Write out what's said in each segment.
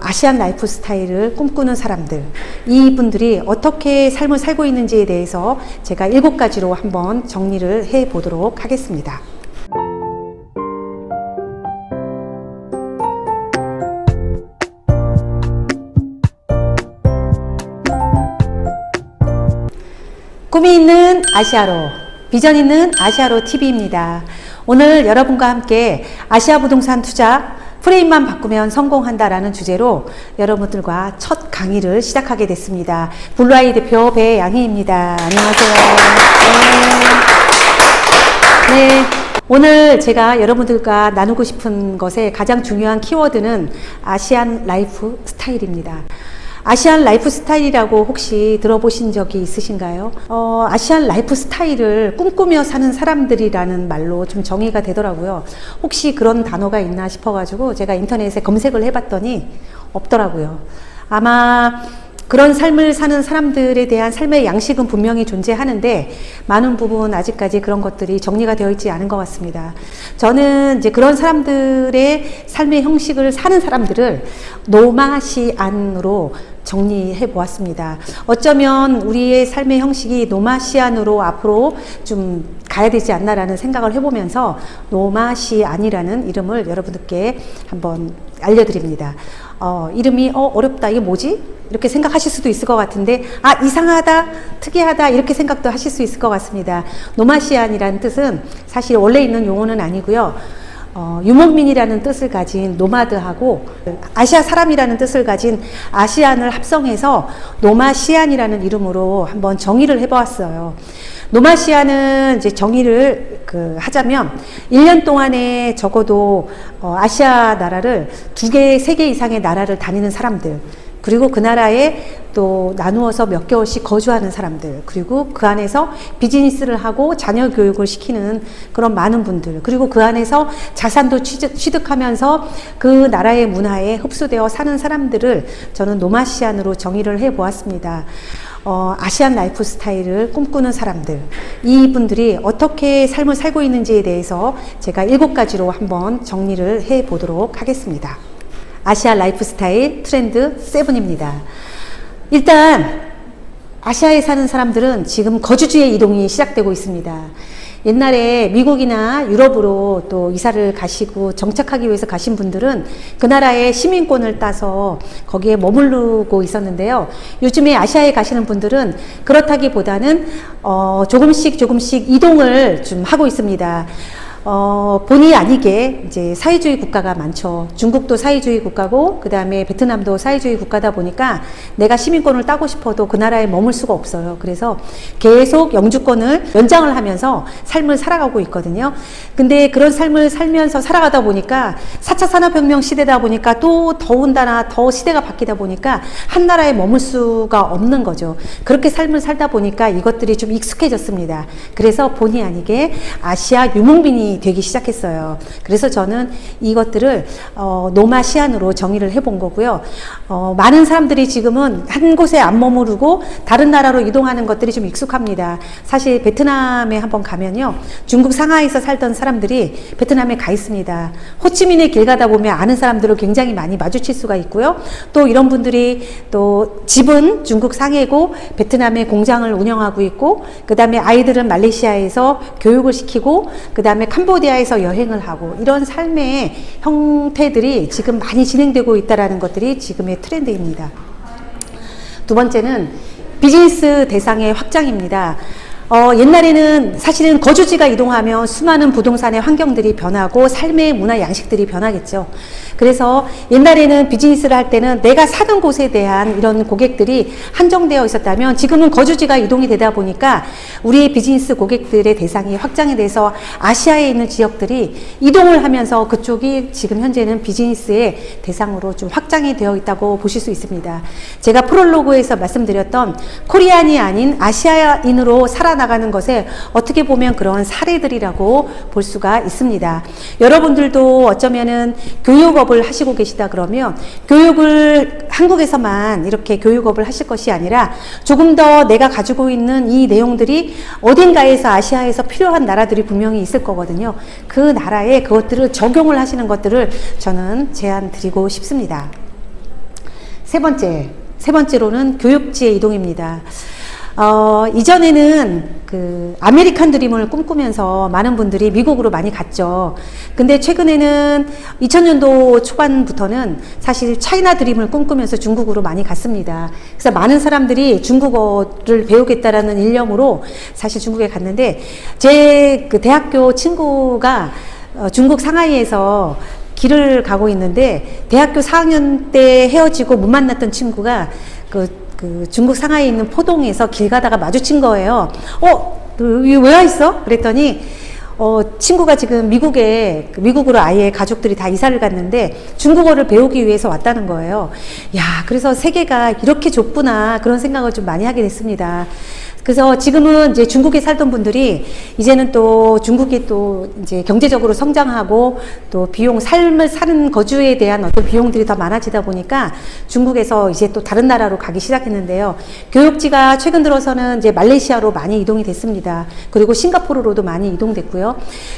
아시안 라이프 스타일을 꿈꾸는 사람들, 이분들이 어떻게 삶을 살고 있는지에 대해서 제가 7가지로 한번 정리를 해 보도록 하겠습니다. 꿈이 있는 아시아로, 비전 있는 아시아로 TV입니다. 오늘 여러분과 함께 아시아 부동산 투자 프레임만 바꾸면 성공한다라는 주제로 여러분들과 첫 강의를 시작하게 됐습니다. 블루아이 대표 배양희입니다. 안녕하세요. 네. 오늘 제가 여러분들과 나누고 싶은 것의 가장 중요한 키워드는 아시안 라이프 스타일입니다. 아시안 라이프 스타일이라고 혹시 들어보신 적이 있으신가요? 아시안 라이프 스타일을 꿈꾸며 사는 사람들이라는 말로 좀 정의가 되더라고요. 혹시 그런 단어가 있나 싶어가지고 제가 인터넷에 검색을 해봤더니 없더라고요. 아마 그런 삶을 사는 사람들에 대한 삶의 양식은 분명히 존재하는데 많은 부분 아직까지 그런 것들이 정리가 되어 있지 않은 것 같습니다. 저는 이제 그런 사람들의 삶의 형식을 사는 사람들을 노마시안으로 정리해 보았습니다. 어쩌면 우리의 삶의 형식이 노마시안으로 앞으로 좀 가야 되지 않나라는 생각을 해보면서 노마시안이라는 이름을 여러분들께 한번 알려드립니다. 이름이 어렵다, 이게 뭐지? 이렇게 생각하실 수도 있을 것 같은데, 이상하다, 특이하다, 이렇게 생각도 하실 수 있을 것 같습니다. 노마시안이라는 뜻은 사실 원래 있는 용어는 아니고요. 유목민이라는 뜻을 가진 노마드하고 아시아 사람이라는 뜻을 가진 아시안을 합성해서 노마시안이라는 이름으로 한번 정의를 해보았어요. 노마시안은 이제 정의를 하자면 1년 동안에 적어도 아시아 나라를 2개, 3개 이상의 나라를 다니는 사람들, 그리고 그 나라에 또 나누어서 몇 개월씩 거주하는 사람들, 그리고 그 안에서 비즈니스를 하고 자녀 교육을 시키는 그런 많은 분들, 그리고 그 안에서 자산도 취득하면서 그 나라의 문화에 흡수되어 사는 사람들을 저는 노마시안으로 정의를 해 보았습니다. 아시안 라이프 스타일을 꿈꾸는 사람들, 이분들이 어떻게 삶을 살고 있는지에 대해서 제가 7가지로 한번 정리를 해 보도록 하겠습니다. 아시아 라이프 스타일 트렌드 7입니다. 일단 아시아에 사는 사람들은 지금 거주지의 이동이 시작되고 있습니다. 옛날에 미국이나 유럽으로 또 이사를 가시고 정착하기 위해서 가신 분들은 그 나라의 시민권을 따서 거기에 머무르고 있었는데요. 요즘에 아시아에 가시는 분들은 그렇다기보다는 조금씩 이동을 좀 하고 있습니다. 본의 아니게 이제 사회주의 국가가 많죠. 중국도 사회주의 국가고, 그 다음에 베트남도 사회주의 국가다 보니까 내가 시민권을 따고 싶어도 그 나라에 머물 수가 없어요. 그래서 계속 영주권을 연장을 하면서 삶을 살아가고 있거든요. 근데 그런 삶을 살면서 살아가다 보니까 4차 산업혁명 시대다 보니까 또 더군다나 더 시대가 바뀌다 보니까 한 나라에 머물 수가 없는 거죠. 그렇게 삶을 살다 보니까 이것들이 좀 익숙해졌습니다. 그래서 본의 아니게 아시아 유목민이 되기 시작했어요. 그래서 저는 이것들을 노마시안으로 정의를 해본 거고요. 많은 사람들이 지금은 한 곳에 안 머무르고 다른 나라로 이동하는 것들이 좀 익숙합니다. 사실 베트남에 한번 가면요, 중국 상하이에서 살던 사람들이 베트남에 가 있습니다. 호치민의 길 가다 보면 아는 사람들을 굉장히 많이 마주칠 수가 있고요. 또 이런 분들이 또 집은 중국 상해고 베트남에 공장을 운영하고 있고, 그 다음에 아이들은 말레이시아에서 교육을 시키고, 그 다음에 캄보디아에서 여행을 하고, 이런 삶의 형태들이 지금 많이 진행되고 있다는 것들이 지금의 트렌드입니다. 두 번째는 비즈니스 대상의 확장입니다. 옛날에는 사실은 거주지가 이동하면 수많은 부동산의 환경들이 변하고 삶의 문화 양식들이 변하겠죠. 그래서 옛날에는 비즈니스를 할 때는 내가 사는 곳에 대한 이런 고객들이 한정되어 있었다면 지금은 거주지가 이동이 되다 보니까 우리의 비즈니스 고객들의 대상이 확장이 돼서 아시아에 있는 지역들이 이동을 하면서 그쪽이 지금 현재는 비즈니스의 대상으로 좀 확장이 되어 있다고 보실 수 있습니다. 제가 프롤로그에서 말씀드렸던 코리안이 아닌 아시아인으로 살아나가는 것에 어떻게 보면 그런 사례들이라고 볼 수가 있습니다. 여러분들도 어쩌면은 교육업을 하시고 계시다 그러면 교육을 한국에서만 이렇게 교육업을 하실 것이 아니라 조금 더 내가 가지고 있는 이 내용들이 어딘가에서 아시아에서 필요한 나라들이 분명히 있을 거거든요. 그 나라에 그것들을 적용을 하시는 것들을 저는 제안 드리고 싶습니다. 세 번째로는 교육지의 이동입니다. 이전에는 그 아메리칸 드림을 꿈꾸면서 많은 분들이 미국으로 많이 갔죠. 근데 최근에는 2000년도 초반부터는 사실 차이나 드림을 꿈꾸면서 중국으로 많이 갔습니다. 그래서 많은 사람들이 중국어를 배우겠다라는 일념으로 사실 중국에 갔는데, 제 그 대학교 친구가 중국 상하이에서 길을 가고 있는데, 대학교 4학년 때 헤어지고 못 만났던 친구가 그 중국 상하이에 있는 포동에서 길 가다가 마주친 거예요. 왜 와 있어? 그랬더니 친구가 지금 미국으로 아예 가족들이 다 이사를 갔는데 중국어를 배우기 위해서 왔다는 거예요. 야, 그래서 세계가 이렇게 좁구나, 그런 생각을 좀 많이 하게 됐습니다. 그래서 지금은 이제 중국에 살던 분들이 이제는 또 중국이 또 이제 경제적으로 성장하고 또 삶을 사는 거주에 대한 어떤 비용들이 더 많아지다 보니까 중국에서 이제 또 다른 나라로 가기 시작했는데요. 교육지가 최근 들어서는 이제 말레이시아로 많이 이동이 됐습니다. 그리고 싱가포르로도 많이 이동됐고요.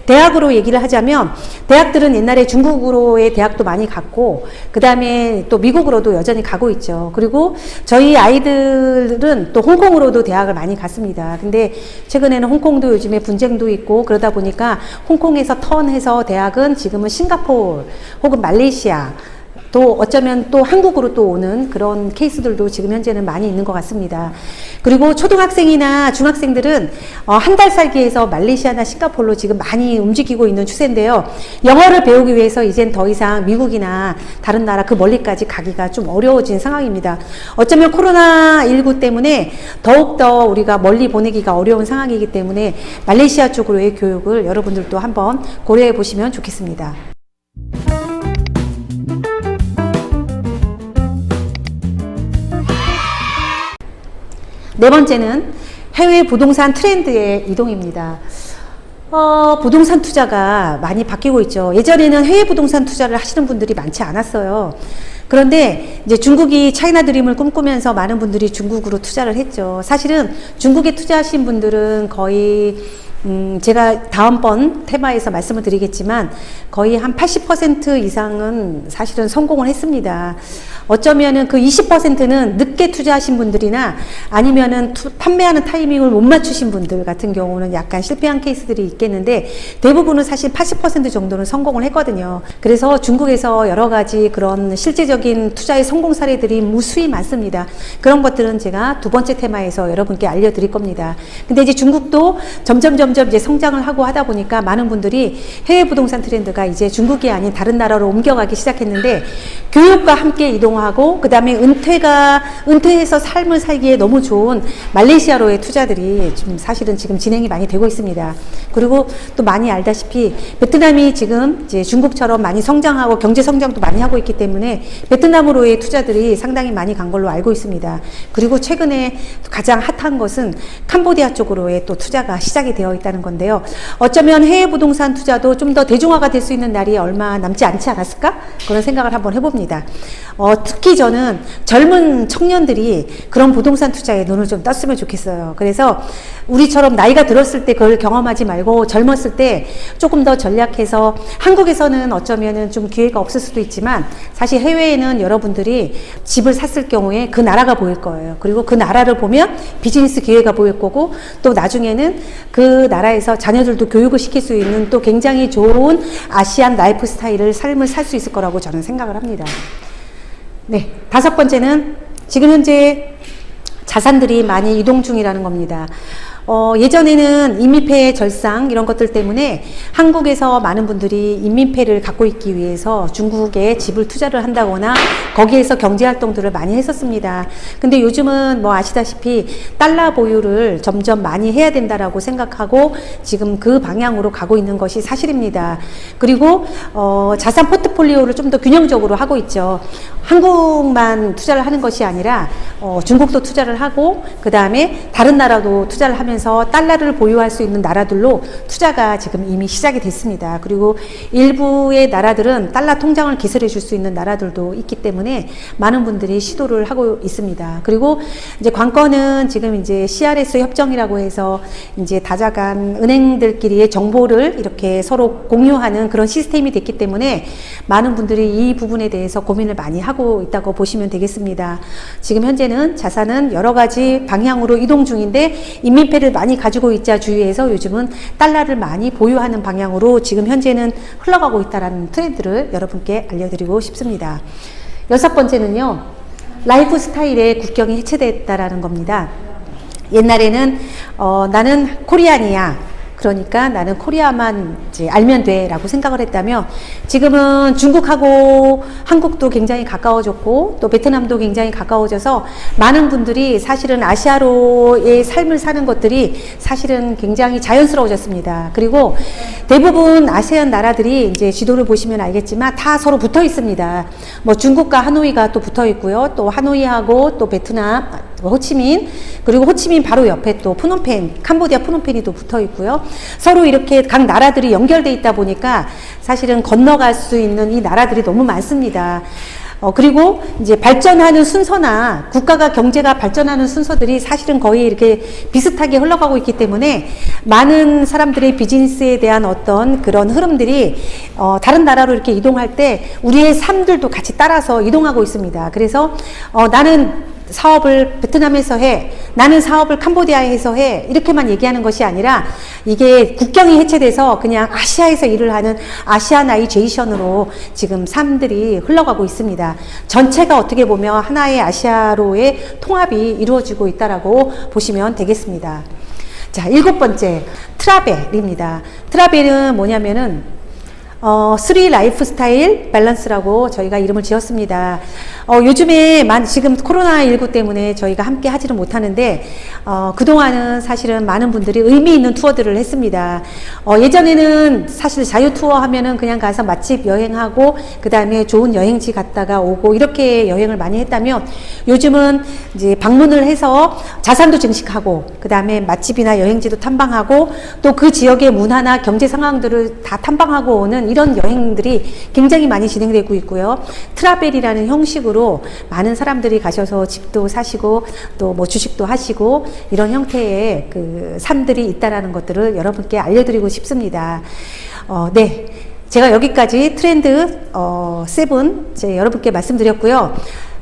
대학으로 얘기를 하자면, 대학들은 옛날에 중국으로의 대학도 많이 갔고, 그 다음에 또 미국으로도 여전히 가고 있죠. 그리고 저희 아이들은 또 홍콩으로도 대학을 많이 갔습니다. 근데 최근에는 홍콩도 요즘에 분쟁도 있고 그러다 보니까 홍콩에서 턴해서 대학은 지금은 싱가포르 혹은 말레이시아, 또 어쩌면 또 한국으로 또 오는 그런 케이스들도 지금 현재는 많이 있는 것 같습니다. 그리고 초등학생이나 중학생들은 한 달 살기에서 말레이시아나 싱가포르로 지금 많이 움직이고 있는 추세인데요. 영어를 배우기 위해서 이젠 더 이상 미국이나 다른 나라 그 멀리까지 가기가 좀 어려워진 상황입니다. 어쩌면 코로나19 때문에 더욱더 우리가 멀리 보내기가 어려운 상황이기 때문에 말레이시아 쪽으로의 교육을 여러분들도 한번 고려해 보시면 좋겠습니다. 네 번째는 해외 부동산 트렌드의 이동입니다. 부동산 투자가 많이 바뀌고 있죠. 예전에는 해외 부동산 투자를 하시는 분들이 많지 않았어요. 그런데 이제 중국이 차이나 드림을 꿈꾸면서 많은 분들이 중국으로 투자를 했죠. 사실은 중국에 투자하신 분들은 거의 제가 다음번 테마에서 말씀을 드리겠지만 거의 한 80% 이상은 사실은 성공을 했습니다. 어쩌면은 그 20%는 늦게 투자하신 분들이나 아니면은 판매하는 타이밍을 못 맞추신 분들 같은 경우는 약간 실패한 케이스들이 있겠는데, 대부분은 사실 80% 정도는 성공을 했거든요. 그래서 중국에서 여러 가지 그런 실제적인 투자의 성공 사례들이 무수히 많습니다. 그런 것들은 제가 두 번째 테마에서 여러분께 알려드릴 겁니다. 근데 이제 중국도 점점 이제 성장을 하고 하다 보니까 많은 분들이 해외 부동산 트렌드가 이제 중국이 아닌 다른 나라로 옮겨가기 시작했는데, 교육과 함께 이동하고 그 다음에 은퇴해서 삶을 살기에 너무 좋은 말레이시아로의 투자들이 좀 사실은 지금 진행이 많이 되고 있습니다. 그리고 또 많이 알다시피 베트남이 지금 이제 중국처럼 많이 성장하고 경제 성장도 많이 하고 있기 때문에 베트남으로의 투자들이 상당히 많이 간 걸로 알고 있습니다. 그리고 최근에 가장 핫한 것은 캄보디아 쪽으로의 또 투자가 시작이 되어 있다는 건데요. 어쩌면 해외 부동산 투자도 좀 더 대중화가 될 수 있는 날이 얼마 남지 않지 않았을까? 그런 생각을 한번 해봅니다. 특히 저는 젊은 청년들이 그런 부동산 투자에 눈을 좀 떴으면 좋겠어요. 그래서 우리처럼 나이가 들었을 때 그걸 경험하지 말고 젊었을 때 조금 더 전략해서, 한국에서는 어쩌면은 좀 기회가 없을 수도 있지만 사실 해외에는 여러분들이 집을 샀을 경우에 그 나라가 보일 거예요. 그리고 그 나라를 보면 비즈니스 기회가 보일 거고, 또 나중에는 그 나라에서 자녀들도 교육을 시킬 수 있는 또 굉장히 좋은 아시안 라이프 스타일을 삶을 살 수 있을 거라고 저는 생각을 합니다. 네, 다섯 번째는 지금 현재 자산들이 많이 이동 중이라는 겁니다. 예전에는 인민폐 절상 이런 것들 때문에 한국에서 많은 분들이 인민폐를 갖고 있기 위해서 중국에 집을 투자를 한다거나 거기에서 경제활동들을 많이 했었습니다. 근데 요즘은 뭐 아시다시피 달러 보유를 점점 많이 해야 된다라고 생각하고 지금 그 방향으로 가고 있는 것이 사실입니다. 그리고 자산 포트폴리오를 좀 더 균형적으로 하고 있죠. 한국만 투자를 하는 것이 아니라 중국도 투자를 하고 그 다음에 다른 나라도 투자를 하면서 하면서 달러를 보유할 수 있는 나라들로 투자가 지금 이미 시작이 됐습니다. 그리고 일부의 나라들은 달러 통장을 개설해 줄 수 있는 나라들도 있기 때문에 많은 분들이 시도를 하고 있습니다. 그리고 이제 관건은 지금 이제 CRS 협정이라고 해서 이제 다자간 은행들끼리의 정보를 이렇게 서로 공유하는 그런 시스템이 됐기 때문에 많은 분들이 이 부분에 대해서 고민을 많이 하고 있다고 보시면 되겠습니다. 지금 현재는 자산은 여러 가지 방향으로 이동 중인데 인민폐를 많이 가지고 있자 주의해서 요즘은 달러를 많이 보유하는 방향으로 지금 현재는 흘러가고 있다는 트렌드를 여러분께 알려드리고 싶습니다. 여섯 번째는요, 라이프 스타일의 국경이 해체됐다라는 겁니다. 옛날에는 나는 코리안이야. 그러니까 나는 코리아만 이제 알면 돼 라고 생각을 했다면 지금은 중국하고 한국도 굉장히 가까워졌고 또 베트남도 굉장히 가까워져서 많은 분들이 사실은 아시아로의 삶을 사는 것들이 사실은 굉장히 자연스러워졌습니다. 그리고 대부분 아세안 나라들이 이제 지도를 보시면 알겠지만 다 서로 붙어 있습니다. 뭐 중국과 하노이가 또 붙어 있고요. 또 하노이하고 또 베트남, 호치민, 그리고 호치민 바로 옆에 또 푸놈펜, 캄보디아 푸놈펜이 또 붙어 있고요. 서로 이렇게 각 나라들이 연결돼 있다 보니까 사실은 건너갈 수 있는 이 나라들이 너무 많습니다. 그리고 이제 발전하는 순서나 국가가 경제가 발전하는 순서들이 사실은 거의 이렇게 비슷하게 흘러가고 있기 때문에 많은 사람들의 비즈니스에 대한 어떤 그런 흐름들이 다른 나라로 이렇게 이동할 때 우리의 삶들도 같이 따라서 이동하고 있습니다. 그래서 나는 사업을 베트남에서 해, 나는 사업을 캄보디아에서 해, 이렇게만 얘기하는 것이 아니라 이게 국경이 해체돼서 그냥 아시아에서 일을 하는 아시아나이제이션으로 지금 삶들이 흘러가고 있습니다. 전체가 어떻게 보면 하나의 아시아로의 통합이 이루어지고 있다라고 보시면 되겠습니다. 자, 일곱 번째, 트라벨입니다. 트라벨은 뭐냐면은 3 라이프 스타일 밸런스라고 저희가 이름을 지었습니다. 요즘에 지금 코로나19 때문에 저희가 함께 하지는 못하는데, 그동안은 사실은 많은 분들이 의미 있는 투어들을 했습니다. 예전에는 사실 자유 투어 하면은 그냥 가서 맛집 여행하고, 그 다음에 좋은 여행지 갔다가 오고, 이렇게 여행을 많이 했다면, 요즘은 이제 방문을 해서 자산도 증식하고, 그 다음에 맛집이나 여행지도 탐방하고, 또 그 지역의 문화나 경제 상황들을 다 탐방하고 오는 이런 여행들이 굉장히 많이 진행되고 있고요. 트라벨이라는 형식으로 많은 사람들이 가셔서 집도 사시고 또 뭐 주식도 하시고 이런 형태의 그 삶들이 있다라는 것들을 여러분께 알려드리고 싶습니다. 네. 제가 여기까지 트렌드 7 여러분께 말씀드렸고요.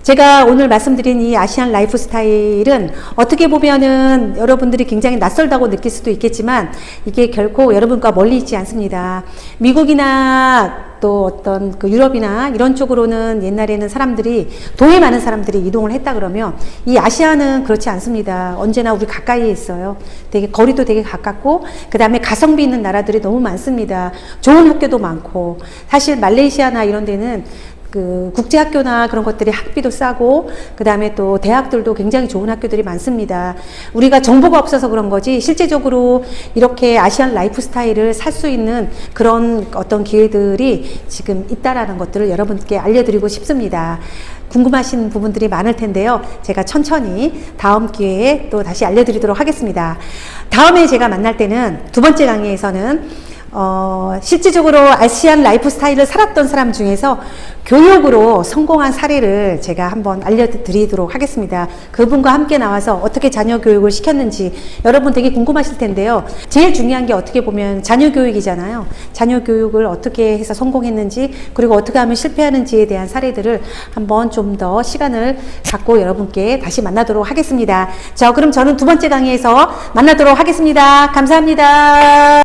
제가 오늘 말씀드린 이 아시안 라이프 스타일은 어떻게 보면은 여러분들이 굉장히 낯설다고 느낄 수도 있겠지만 이게 결코 여러분과 멀리 있지 않습니다. 미국이나 또 어떤 그 유럽이나 이런 쪽으로는 옛날에는 사람들이 돈이 많은 사람들이 이동을 했다 그러면 이 아시아는 그렇지 않습니다. 언제나 우리 가까이에 있어요. 되게 거리도 되게 가깝고 그 다음에 가성비 있는 나라들이 너무 많습니다. 좋은 학교도 많고 사실 말레이시아나 이런 데는 그 국제학교나 그런 것들이 학비도 싸고 그 다음에 또 대학들도 굉장히 좋은 학교들이 많습니다. 우리가 정보가 없어서 그런 거지 실제적으로 이렇게 아시안 라이프 스타일을 살 수 있는 그런 어떤 기회들이 지금 있다라는 것들을 여러분께 알려드리고 싶습니다. 궁금하신 부분들이 많을 텐데요. 제가 천천히 다음 기회에 또 다시 알려드리도록 하겠습니다. 다음에 제가 만날 때는 두 번째 강의에서는 실질적으로 아시안 라이프 스타일을 살았던 사람 중에서 교육으로 성공한 사례를 제가 한번 알려드리도록 하겠습니다. 그분과 함께 나와서 어떻게 자녀 교육을 시켰는지 여러분 되게 궁금하실 텐데요. 제일 중요한 게 어떻게 보면 자녀 교육이잖아요. 자녀 교육을 어떻게 해서 성공했는지 그리고 어떻게 하면 실패하는지에 대한 사례들을 한번 좀 더 시간을 갖고 여러분께 다시 만나도록 하겠습니다. 자, 그럼 저는 두 번째 강의에서 만나도록 하겠습니다. 감사합니다.